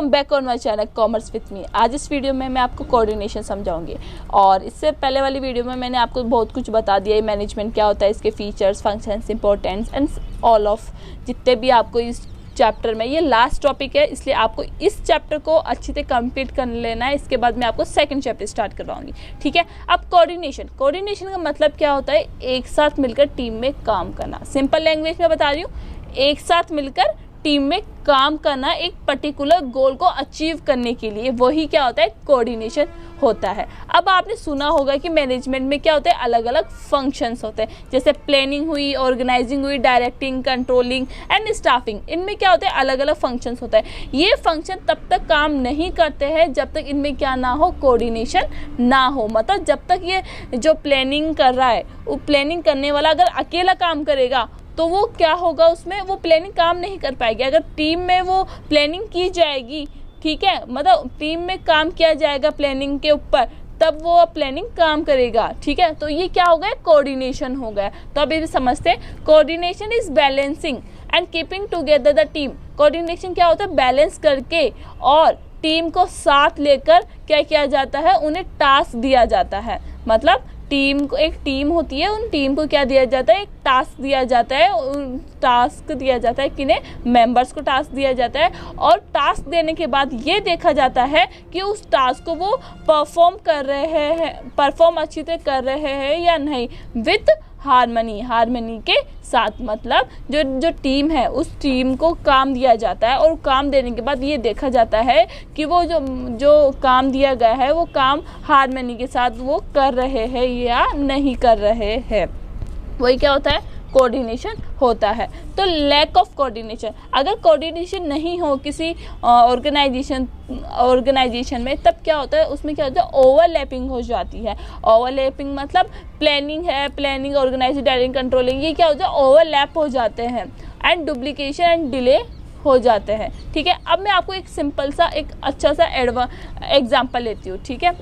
Welcome back on my channel commerce with me. आज इस video में मैं आपको कोऑर्डिनेशन समझाऊंगी और इससे पहले वाली वीडियो में मैंने आपको बहुत कुछ बता दिया है। मैनेजमेंट क्या होता है, इसके features, functions, importance and all of जितने भी आपको इस चैप्टर में, ये लास्ट टॉपिक है इसलिए आपको इस चैप्टर को अच्छी से कंप्लीट कर लेना है। इसके बाद मैं आपको सेकंड चैप्टर स्टार्ट करवाऊंगी, ठीक है। अब कोऑर्डिनेशन का मतलब क्या होता है, एक साथ मिलकर टीम में काम करना। सिंपल लैंग्वेज में बता रही हूँ, एक साथ मिलकर टीम में काम करना एक पर्टिकुलर गोल को अचीव करने के लिए, वही क्या होता है, कोऑर्डिनेशन होता है। अब आपने सुना होगा कि मैनेजमेंट में क्या होता है, अलग अलग फंक्शंस होते हैं, जैसे प्लानिंग हुई, ऑर्गेनाइजिंग हुई, डायरेक्टिंग, कंट्रोलिंग एंड स्टाफिंग। इनमें क्या होता है, अलग अलग फंक्शंस होता है। ये फंक्शन तब तक काम नहीं करते हैं जब तक इनमें क्या ना हो, कोऑर्डिनेशन ना हो। मतलब जब तक ये जो प्लानिंग कर रहा है, वो प्लानिंग करने वाला अगर अकेला काम करेगा तो वो क्या होगा, उसमें वो प्लानिंग काम नहीं कर पाएगी। अगर टीम में वो प्लानिंग की जाएगी, ठीक है, मतलब टीम में काम किया जाएगा प्लानिंग के ऊपर, तब वो प्लानिंग काम करेगा, ठीक है। तो ये क्या हो गया, कोऑर्डिनेशन हो गया। तो अभी भी समझते हैं, coordination is balancing and keeping together the team. Coordination क्या होता है, बैलेंस करके और टीम को साथ लेकर क्या किया जाता है, उन्हें टास्क दिया जाता है। मतलब टीम को, एक टीम होती है, उन टीम को क्या दिया जाता है, एक टास्क दिया जाता है। टास्क दिया जाता है किन्हें, मेंबर्स को टास्क दिया जाता है। और टास्क देने के बाद ये देखा जाता है कि उस टास्क को वो परफॉर्म अच्छी तरह कर रहे हैं या नहीं, विथ हार्मनी के साथ। मतलब जो टीम है, उस टीम को काम दिया जाता है और काम देने के बाद ये देखा जाता है कि वो जो काम दिया गया है, वो काम हार्मनी के साथ वो कर रहे हैं या नहीं कर रहे हैं। वही क्या होता है, कोऑर्डिनेशन होता है। तो लैक ऑफ कोऑर्डिनेशन, अगर कोऑर्डिनेशन नहीं हो किसी ऑर्गेनाइजेशन में, तब क्या होता है, उसमें क्या होता है, ओवरलैपिंग हो जाती है। ओवरलैपिंग मतलब प्लानिंग है, प्लानिंग, ऑर्गेनाइजिंग, डायरेक्टिंग, कंट्रोलिंग, ये क्या होता है, ओवरलैप हो जाते हैं एंड डुप्लीकेशन एंड डिले हो जाते हैं, ठीक है। अब मैं आपको एक सिंपल सा, एक अच्छा सा एग्जाम्पल लेती हूँ, ठीक है।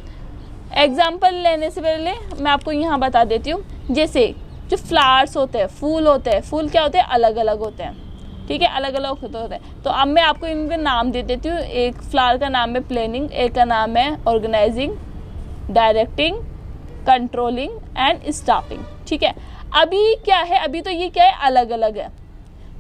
एग्जाम्पल लेने से पहले मैं आपको यहाँ बता देती हूँ, जैसे जो फ्लावर्स होते हैं, फूल होते हैं, फूल क्या होते हैं, अलग अलग होते हैं, ठीक है, अलग अलग होते हैं। तो अब मैं आपको इनके नाम दे देती हूँ। एक फ्लावर का नाम है प्लानिंग, एक का नाम है organising, directing, controlling and staffing, ठीक है। अभी क्या है, अभी तो ये क्या है, अलग अलग है,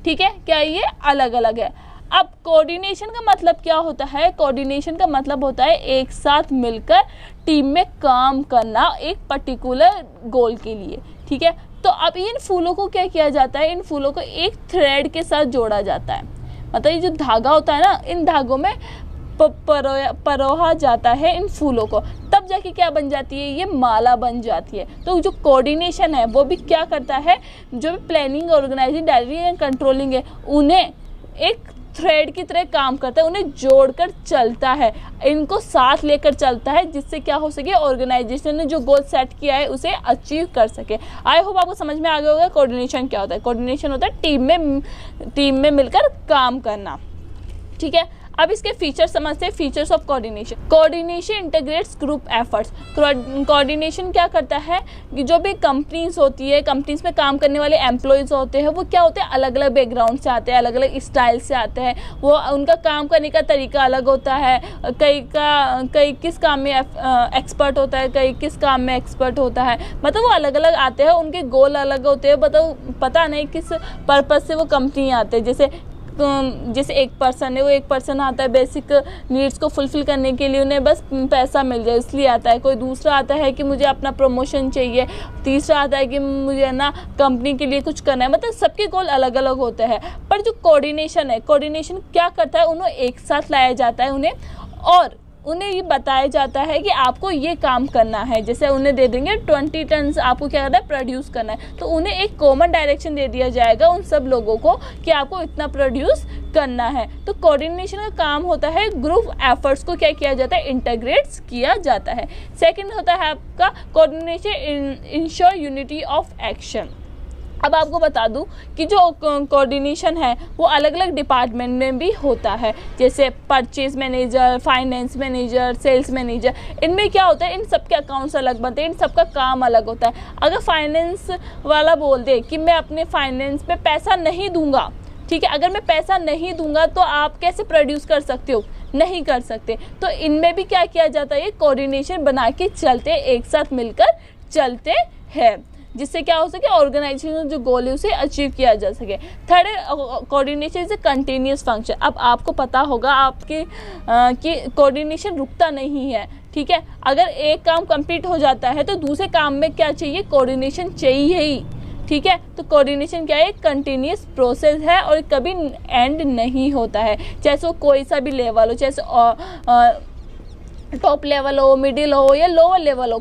ठीक है, क्या ये अलग अलग है। अब कोऑर्डिनेशन का मतलब क्या होता है, कोऑर्डिनेशन का मतलब होता है एक साथ मिलकर टीम में काम करना एक पर्टिकुलर गोल के लिए, ठीक है। तो अब इन फूलों को क्या किया जाता है, इन फूलों को एक थ्रेड के साथ जोड़ा जाता है। मतलब ये जो धागा होता है ना, इन धागों में परोहा जाता है इन फूलों को, तब जाके क्या बन जाती है, ये माला बन जाती है। तो जो कोऑर्डिनेशन है वो भी क्या करता है, जो भी planning, organising, directing and controlling है, उन्हें एक थ्रेड की तरह काम करता है, उन्हें जोड़कर चलता है, इनको साथ लेकर चलता है, जिससे क्या हो सके, ऑर्गेनाइजेशन ने जो गोल सेट किया है उसे अचीव कर सके। आई होप आपको समझ में आ गया होगा कोऑर्डिनेशन क्या होता है। कोऑर्डिनेशन होता है टीम में मिलकर काम करना, ठीक है। अब इसके फीचर्स समझते हैं, features of coordination. Coordination integrates group efforts. Coordination क्या करता है कि जो भी कंपनीज होती है, कंपनीज में काम करने वाले एम्प्लॉयज़ होते हैं, वो क्या होते हैं, अलग अलग बैकग्राउंड से आते हैं, अलग अलग स्टाइल से आते हैं, वो उनका काम करने का तरीका अलग होता है। कई किस काम में एक्सपर्ट होता है, कई किस काम में एक्सपर्ट होता है, मतलब वो अलग अलग आते हैं, उनके गोल अलग होते हैं, मतलब पता नहीं किस पर्पज़ से वो कंपनी आते हैं। जैसे एक पर्सन है, वो एक पर्सन आता है बेसिक नीड्स को फुलफिल करने के लिए, उन्हें बस पैसा मिल जाए इसलिए आता है। कोई दूसरा आता है कि मुझे अपना प्रमोशन चाहिए, तीसरा आता है कि मुझे ना कंपनी के लिए कुछ करना है। मतलब सबके गोल अलग अलग होते हैं। पर जो कोऑर्डिनेशन है, कोऑर्डिनेशन क्या करता है, उन्हें एक साथ लाया जाता है, उन्हें ये बताया जाता है कि आपको ये काम करना है। जैसे उन्हें दे देंगे 20 टन आपको क्या करना है, प्रोड्यूस करना है, तो उन्हें एक कॉमन डायरेक्शन दे दिया जाएगा उन सब लोगों को कि आपको इतना प्रोड्यूस करना है। तो कोऑर्डिनेशन का काम होता है, ग्रुप एफर्ट्स को क्या किया जाता है, इंटीग्रेट्स किया जाता है। सेकंड होता है आपका coordination ensure unity of action. अब आपको बता दूं कि जो कोऑर्डिनेशन है वो अलग अलग डिपार्टमेंट में भी होता है, जैसे purchase manager, finance manager, sales manager. इनमें क्या होता है, इन सब के अकाउंट्स अलग बनते हैं, इन सब का काम अलग होता है। अगर फाइनेंस वाला बोल दे कि मैं अपने फाइनेंस पे पैसा नहीं दूंगा, ठीक है, अगर मैं पैसा नहीं दूंगा तो आप कैसे प्रोड्यूस कर सकते हो, नहीं कर सकते। तो इनमें भी क्या किया जाता है, ये कोऑर्डिनेशन बना के चलते, एक साथ मिलकर चलते हैं, जिससे क्या हो सके, ऑर्गेनाइजेशन जो गोल है उसे अचीव किया जा सके। थर्ड है coordination is a continuous function. अब आपको पता होगा आपके कि कोऑर्डिनेशन रुकता नहीं है, ठीक है। अगर एक काम कंप्लीट हो जाता है तो दूसरे काम में क्या चाहिए, कोऑर्डिनेशन चाहिए ही, ठीक है। तो कोऑर्डिनेशन क्या है, कंटिन्यूस प्रोसेस है और कभी एंड नहीं होता है, चाहे वो कोई सा भी लेवल हो, चाहे टॉप लेवल हो, मिडिल हो या लोअर लेवल हो,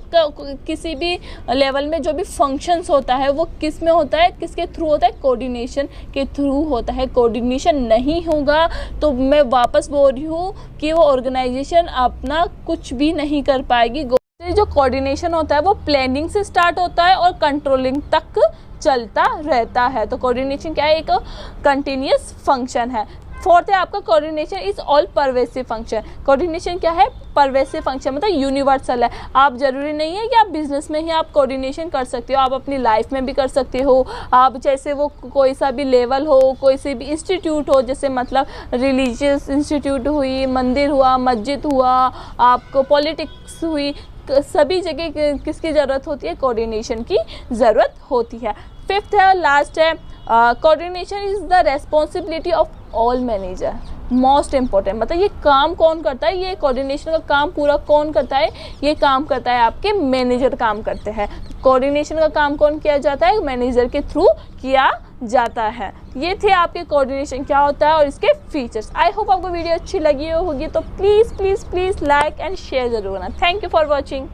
किसी भी लेवल में जो भी फंक्शंस होता है वो किस में होता है, किसके थ्रू होता है, कोऑर्डिनेशन के थ्रू होता है। कोऑर्डिनेशन नहीं होगा तो मैं वापस बोल रही हूँ कि वो ऑर्गेनाइजेशन अपना कुछ भी नहीं कर पाएगी। जो कोऑर्डिनेशन होता है वो प्लानिंग से स्टार्ट होता है और कंट्रोलिंग तक चलता रहता है। तो कोऑर्डिनेशन क्या है, एक कंटिन्यूस फंक्शन है। फोर्थ है आपका coordination is all pervasive function. Coordination क्या है, परवेसिव फंक्शन, मतलब यूनिवर्सल है। आप जरूरी नहीं है कि आप बिजनेस में ही आप कोऑर्डिनेशन कर सकते हो, आप अपनी लाइफ में भी कर सकते हो। आप जैसे वो कोई सा भी लेवल हो, कोई से भी इंस्टीट्यूट हो, जैसे मतलब रिलीजियस इंस्टीट्यूट हुई, मंदिर हुआ, मस्जिद हुआ, आपको पॉलिटिक्स हुई, सभी जगह किसकी ज़रूरत होती है, कोऑर्डिनेशन की ज़रूरत होती है। फिफ्थ है, लास्ट है, coordination is the responsibility of all manager. Most important, मतलब ये काम कौन करता है, ये कोऑर्डिनेशन का काम पूरा कौन करता है, ये काम करता है आपके मैनेजर काम करते हैं। कोऑर्डिनेशन का काम कौन किया जाता है, मैनेजर के थ्रू किया जाता है। ये थे आपके कोऑर्डिनेशन क्या होता है और इसके फीचर्स। आई होप आपको वीडियो अच्छी लगी होगी, तो please please please like and share जरूर करना। Thank you for watching.